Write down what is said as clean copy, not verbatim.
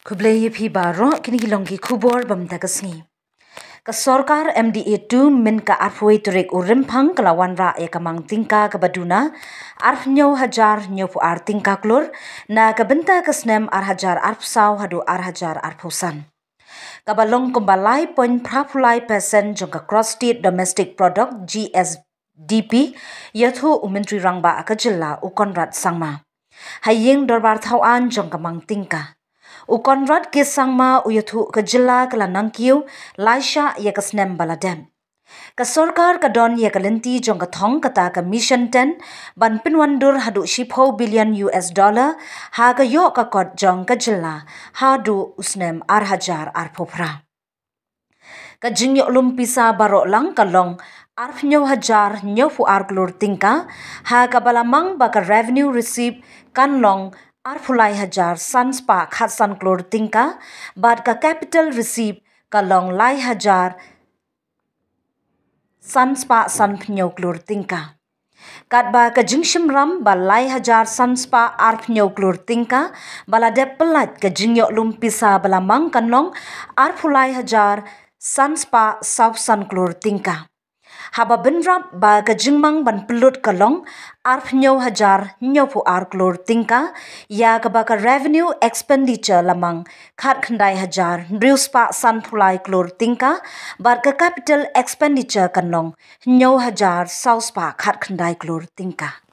Kublai pi baro kini kilongki kubor bam tagasngi. Ka Sorkar MDA 2 min ka arfoi turik urimpang kala Wanrah ka Mang Tyngka ka baduna arf nyaw hajar nyaw pu ar Tyngka klur na ka benta ka snem ar hajar arf saw hadu ar hajar arfusan. Kabalong kumbalai point prapulai persen jong ka cross state domestic product GSDP yathu umentri rangba ka jilla ukonrat sangma. Haying dorbar thawan jong ka Mang Tyngka. Ukonrat ke sangma uyathu ke jilla kala nangkiu laisha ya ka snem baladem. Ka Sorkar ka don ya ka lenti jong ka thong kata ka mission 10 ban pinwandur hadu $10 billion ha ka yo ka kot jong ka jilla hadu usnem ar hajar ar popra. Ka jingyo lumpisa baro lang kalong arf nyaw hajar nyaw fu ar klur Tyngka ha ka balamang ba ka revenue receipt kan long arfulai hajar sanspa khatsan klur Tyngka bad ka capital receipt kalong lai hajar sanspa san pnyaw klur Tyngka. Kat ba ka jingshim ram ba lai hajar sanspa arf nyaw klur Tyngka bala dep pelat ka jingyok lumpisa balamang kanlong arfulai hajar sanspa south san klur Tyngka. Haba benrap ba ka jingmang ban pelut kalong arf nyaw hajar nyaw pu ar klur Tyngka ya ka ba ka revenue expenditure lamang khat khandai hajar riuspa san pulai klur Tyngka bar ka capital expenditure kanong nyaw hajar south pa khat khandai klur Tyngka.